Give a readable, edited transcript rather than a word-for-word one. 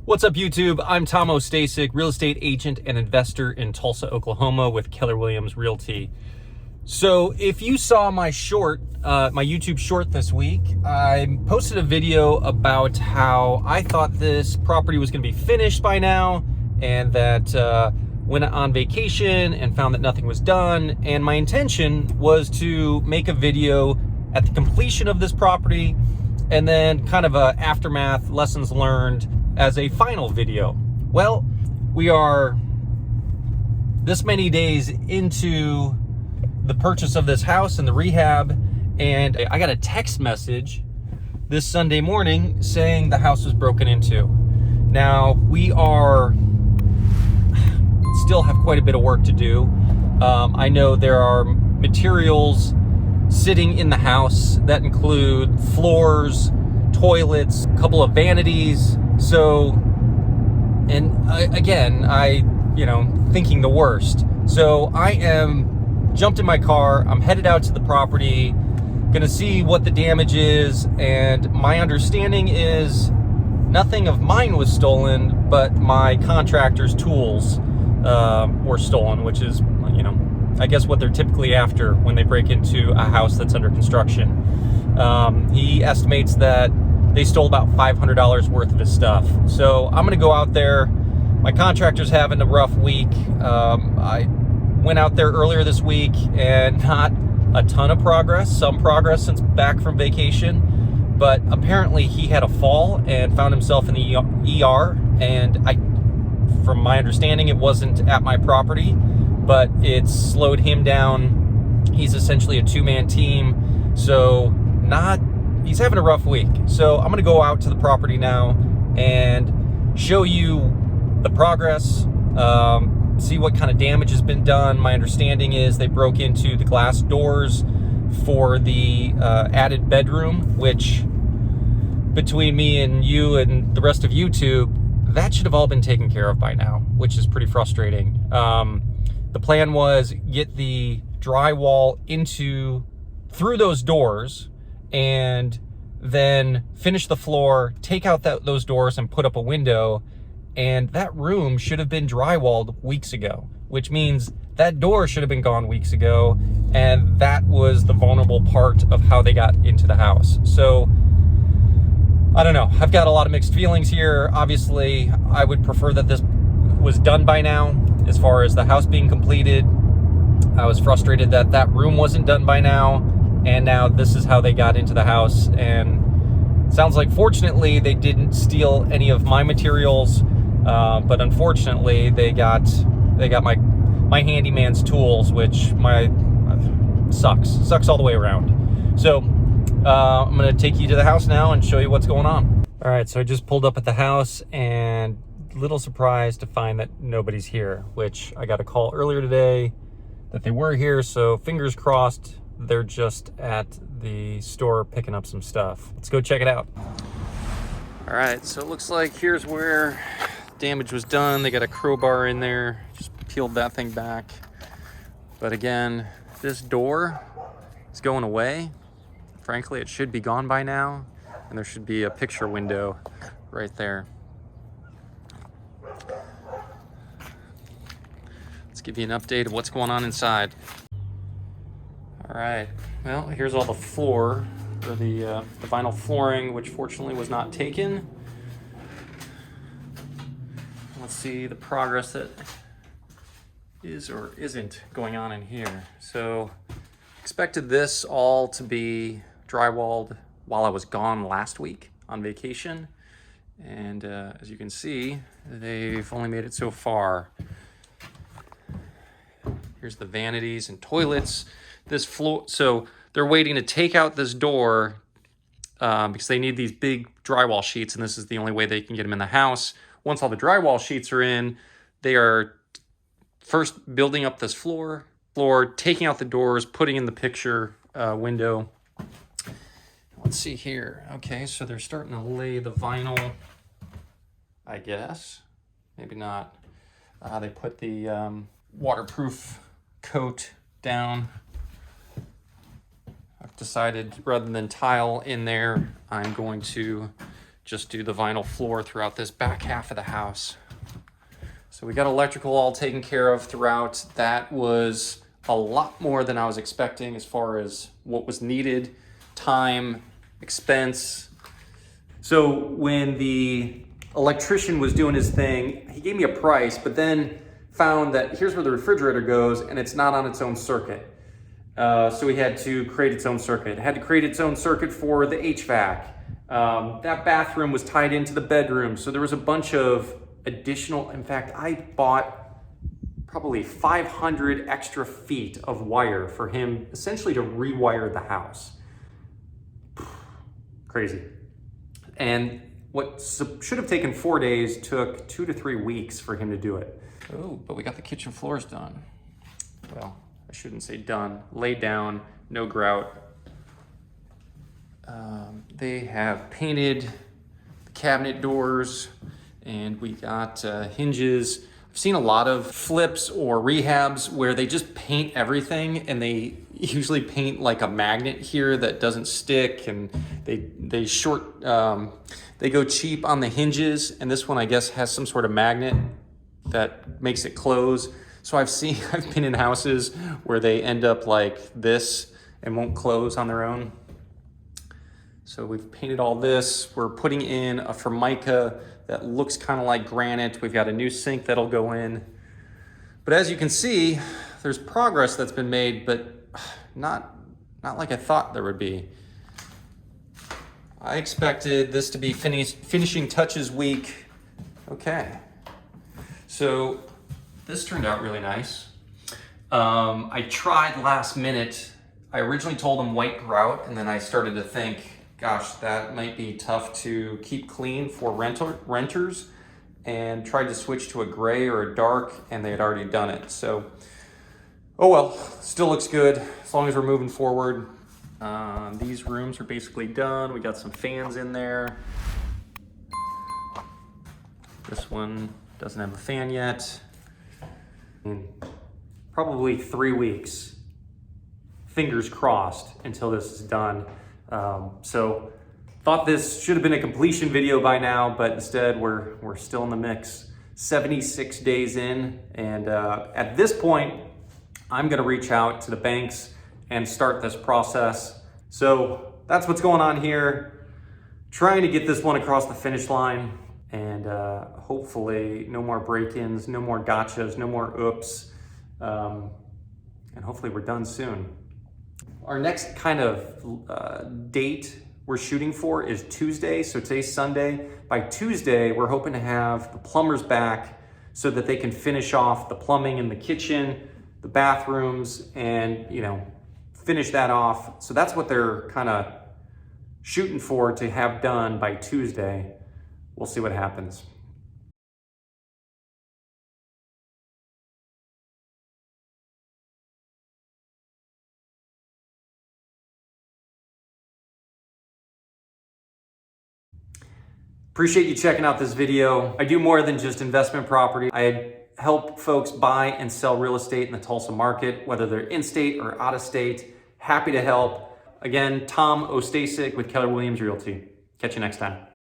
What's up, YouTube? I'm TOSTASIK, real estate agent and investor in Tulsa, Oklahoma with Keller Williams Realty. So if you saw my YouTube short this week, I posted a video about how I thought this property was going to be finished by now, and that went on vacation and found that nothing was done. And my intention was to make a video at the completion of this property and then kind of a aftermath, lessons learned as a final video. Well, we are this many days into the purchase of this house and the rehab, and I got a text message this Sunday morning saying the house was broken into. Now, we still have quite a bit of work to do. I know there are materials sitting in the house that include floors, toilets, a couple of vanities. So, and again, thinking the worst. So I jumped in my car. I'm headed out to the property, gonna see what the damage is. And my understanding is nothing of mine was stolen, but my contractor's tools were stolen, which is, I guess what they're typically after when they break into a house that's under construction. He estimates that they stole about $500 worth of his stuff. So I'm gonna go out there. My contractor's having a rough week. I went out there earlier this week and not a ton of progress, some progress since back from vacation, but apparently he had a fall and found himself in the ER. And from my understanding, it wasn't at my property, but it slowed him down. He's essentially a two-man team, so he's having a rough week. So I'm gonna go out to the property now and show you the progress, see what kind of damage has been done. My understanding is they broke into the glass doors for the added bedroom, which between me and you and the rest of YouTube, that should have all been taken care of by now, which is pretty frustrating. The plan was get the drywall through those doors and then finish the floor, take out those doors and put up a window. And that room should have been drywalled weeks ago, which means that door should have been gone weeks ago. And that was the vulnerable part of how they got into the house. So I don't know. I've got a lot of mixed feelings here. Obviously, I would prefer that this was done by now. As far as the house being completed, I was frustrated that that room wasn't done by now. And now this is how they got into the house. And it sounds like, fortunately, they didn't steal any of my materials. But unfortunately, they got my handyman's tools, which sucks all the way around. So I'm gonna take you to the house now and show you what's going on. All right, so I just pulled up at the house and little surprised to find that nobody's here, which I got a call earlier today that they were here. So fingers crossed they're just at the store picking up some stuff. Let's go check it out. All right, so it looks like here's where damage was done. They got a crowbar in there, just peeled that thing back. But again, this door is going away. Frankly, it should be gone by now, and there should be a picture window right there. Let's give you an update of what's going on inside. All right, well, here's all the floor, or the vinyl flooring, which fortunately was not taken. Let's see the progress that is or isn't going on in here. So expected this all to be drywalled while I was gone last week on vacation. And as you can see, they've only made it so far. Here's the vanities and toilets. This floor, so they're waiting to take out this door because they need these big drywall sheets, and this is the only way they can get them in the house. Once all the drywall sheets are in, they are first building up this floor, taking out the doors, putting in the picture window. Let's see here. Okay, so they're starting to lay the vinyl, I guess. Maybe not. They put the waterproof coat down. I've decided rather than tile in there, I'm going to just do the vinyl floor throughout this back half of the house. So we got electrical all taken care of throughout. That was a lot more than I was expecting as far as what was needed, time, expense. So when the electrician was doing his thing, he gave me a price, but then found that here's where the refrigerator goes and it's not on its own circuit. So we had to create its own circuit. It had to create its own circuit for the HVAC. That bathroom was tied into the bedroom. So there was a bunch of additional, in fact, I bought probably 500 extra feet of wire for him essentially to rewire the house. Crazy. And what should have taken 4 days took 2 to 3 weeks for him to do it. Oh, but we got the kitchen floors done. Well, I shouldn't say done. Laid down, no grout. They have painted the cabinet doors, and we got hinges. I've seen a lot of flips or rehabs where they just paint everything, and they usually paint like a magnet here that doesn't stick, and they go cheap on the hinges, and this one I guess has some sort of magnet that makes it close. So I've been in houses where they end up like this and won't close on their own. So we've painted all this. We're putting in a Formica that looks kind of like granite. We've got a new sink that'll go in. But as you can see, there's progress that's been made, but not like I thought there would be. I expected this to be finishing touches week. Okay. So this turned out really nice. I tried last minute. I originally told them white grout, and then I started to think, gosh, that might be tough to keep clean for renters, and tried to switch to a gray or a dark, and they had already done it. So, oh well, still looks good as long as we're moving forward. These rooms are basically done. We got some fans in there. This one doesn't have a fan yet. Probably 3 weeks, fingers crossed, until this is done. So thought this should have been a completion video by now, but instead we're still in the mix. 76 days in, and at this point, I'm gonna reach out to the banks and start this process. So that's what's going on here. Trying to get this one across the finish line, and hopefully no more break-ins, no more gotchas, no more oops, and hopefully we're done soon. Our next kind of date we're shooting for is Tuesday. So today's Sunday. By Tuesday, we're hoping to have the plumbers back so that they can finish off the plumbing in the kitchen, the bathrooms, and finish that off. So that's what they're kind of shooting for to have done by Tuesday. We'll see what happens. Appreciate you checking out this video. I do more than just investment property. I help folks buy and sell real estate in the Tulsa market, whether they're in-state or out-of-state. Happy to help. Again, TOSTASIK with Keller Williams Realty. Catch you next time.